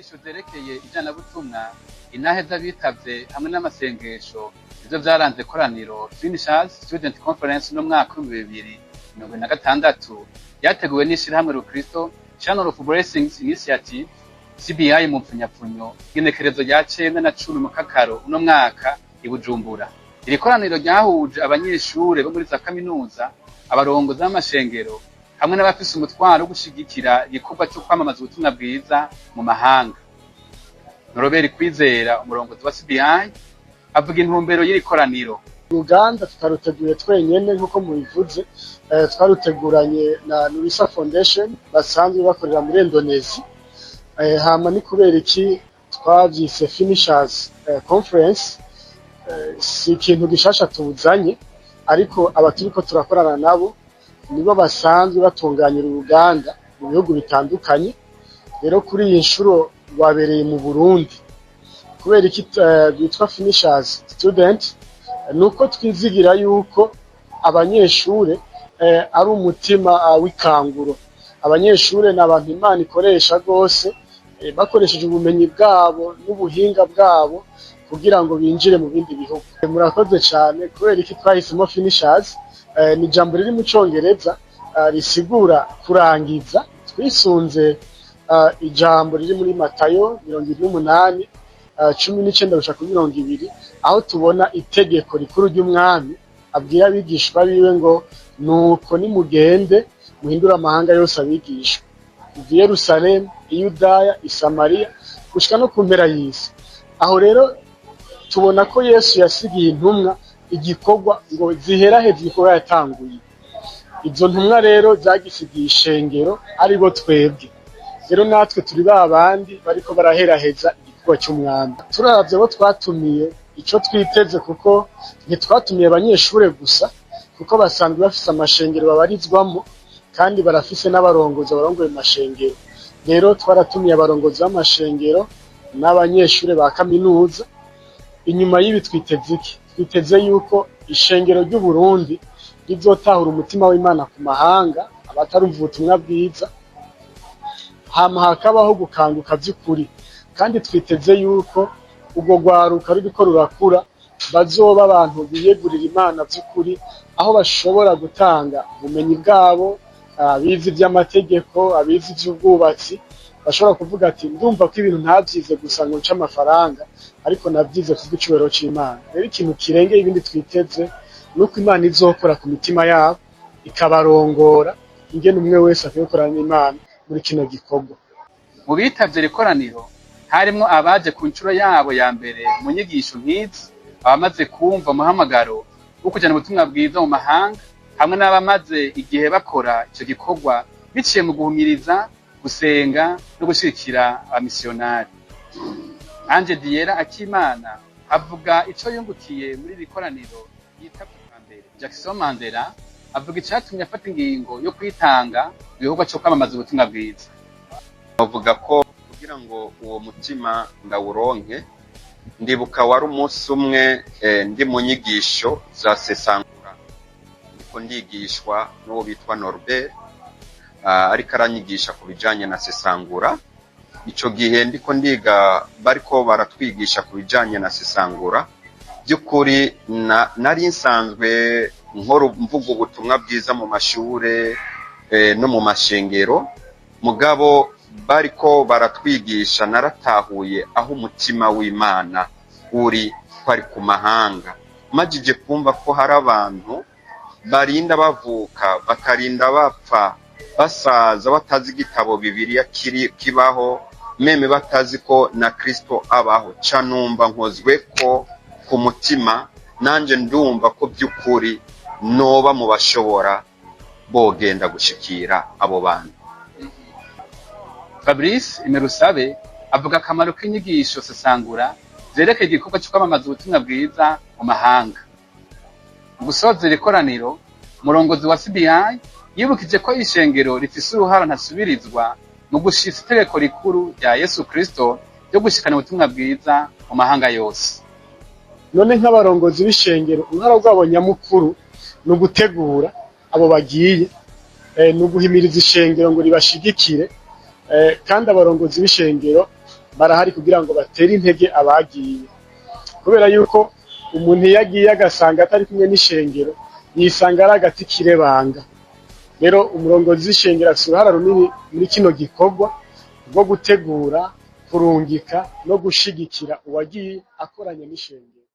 inyigisho zerekeye ijanabutumwa, intahe z'abitavye hamwe n'amasengesho ivyo vyaranze koraniro Finishers Student Conference no mwaka w'2026 yateguwe n'ishirahamwe Rukristo Channel of Blessings Initiative CBI mu mpfunyapfunyo igenekerezo rya 9 na 10 mu Kakaro uno mwaka i Bujumbura. Iri koraniro ryahuje abanyeshure bo muri za kaminuza, abarongozi b'amashengero hamwe n'abafise umutwaro wo gushigikira igikorwa cyo kwamamaza ubutumwa bwiza mu mahanga. Norobert Kwizera, umurongozi wa CBI, avuga intumbero y'iri koraniro. Uganda tutaruteguye twenyene nkuko mubivuze, twaruteguranye na Nurisa Foundation basanzwe bakorera muri Indonesia. Hama ni kubera iki twavyise Finishers Conference. Si ikintu gishasha tuzanye, ariko abaturiko turakorana nabo nibo basanzwe batunganyira Uganda mu bihugu bitandukanye. Rero kuri iyi nshuro wabereye mu Burundi. Kubera iki bitwa Finishers Student, nuko twizigira yuko abanyeshure ari umutima w'ikanguro. Abanyeshure n'abantu Imana ikoresha gose, bakoresheje ubumenyi bwabo n'ubuhinga bwabo kugira ngo binjire mu bindi bihugu. Murakoze cyane. Kubera iki twahisemo Finishers, ni jambo riri mu Congereza risigura kurangiza. Twisunze ijambo riri muri Matayo 28:19-20, aho tubona itegeko rikuru ry'umwami abwira abigishwa biwe ngo nuko nimugende muhindura amahanga yose abigishwa, i Yerusalemu, i Yudaya, i Samariya, gushika no ku mpera y'isi. Aho rero tubona ko Yesu yasigiye intumwa igikorwa ngo ziheraheze igikorwa yatanguye. Izo ntumwa rero zagisigiye ishengero aribo twebwe. Rero natwe turi babandi bariko baraheraheza igikorwa cy'umwami. Turavye abo twatumiye ico twiteze, kuko ntitwatumiye abanyeshure gusa, kuko basanzwe bafise amashengero babarizwamo kandi barafise n'abarongozi barongoye amashengero. Rero twaratumiye abarongozi b'amashengero n'abanyeshure ba kaminuza. Inyuma y'ibi twiteze iki? Twiteze yuko ishengero ry'u Burundi rizotahura umutima w'Imana ku mahanga, abatarumva ubutumwa bwiza, hama hakabaho gukanguka vy'ukuri. Kandi twiteze yuko ubwo rwaruka ruriko rurakura bazoba abantu biyegurira Imana vy'ukuri, aho bashobora gutanga ubumenyi bwabo, abizi vy'amategeko, abizi vy'ubwubatsi, bashobora kuvuga ati ndumva ko ibintu ntavyize gusa ngo nce amafaranga, ariko navyize kubw'icubahiro c'Imana. Rero ikintu kirengeye ibindi twiteze nuko Imana izokora ku mitima yabo, ikabarongora ingene umwe wese akwiye gukorana n'Imana muri kino gikorwa. Mu bitavye iri koraniro harimwo abaje ku ncuro yabo ya mbere mu nyigisho nk'izi, abamaze kumva umuhamagaro wo kujana ubutumwa bwiza mu mahanga, hamwe n'abamaze igihe bakora ico gikorwa biciye mu guhumiriza, gusenga no gushigikira abamisiyonari. Ange Diera Akimana avuga ico yungukiye muri iri koraniro yitavye bwa mbere. Jackson Mandela avuga icatumye afata ingingo yo kwitanga mu gikorwa co kwamamaza ubutumwa bwiza. Avuga ko kugira ngo uwo mutima ndawuronke, ndibuka wari umunsi umwe ndi mu nyigisho za sesangura, ndiko ndigishwa n'uwo bitwa Norbert, ariko aranyigisha ku bijanye na sesangura. Ico gihe ndiko ndiga bariko baratwigisha ku bijanye na sesangura, by'ukuri nari nsanzwe mvuga ubutumwa bwiza mu mashure no mu mashengero, mugabo bariko baratwigisha naratahuye aho umutima w'Imana uri kwari ku mahanga. Majije kumva ko hari abantu barinda bavuka bakarinda bapfa basaza batazi igitabo Bibiliya kibaho, meme batazi ko na Kristo abaho. Ca numva nkozwe ko ku mutima, nanje ndumva ko by'ukuri noba mu bashobora bogenda gushikira abo bantu. Fabrice Imerusabe avuga akamaro k'inyigisho sesangura zerekeye igikorwa cyo kwamamaza ubutumwa bwiza mu mahanga. Mu gusoza iri koraniro, umurongozi wa CBI yibukije ko ishengero rifise uruhara ntasubirizwa mu gushitsa itegeko rikuru rya Yesu Kristo ryo gushikana ubutumwa bwiza mu mahanga yose. None nk'abarongozi b'ishengero, uruhara rwabo nyamukuru ni ugutegura abo bagiye, ni uguhimiriza ishengero ngo ribashigikire, kandi abarongozi b'ishengero barahari kugira ngo batere intege abagiye, kubera yuko umuntu iyo agiye agasanga atari kumwe n'ishengero yisanga ari agati kirebanga. Rero umurongozi w'ishengero afite uruhara runini muri kino gikorwa rwo gutegura, kurungika no gushigikira uwagiye akoranye n'ishengero.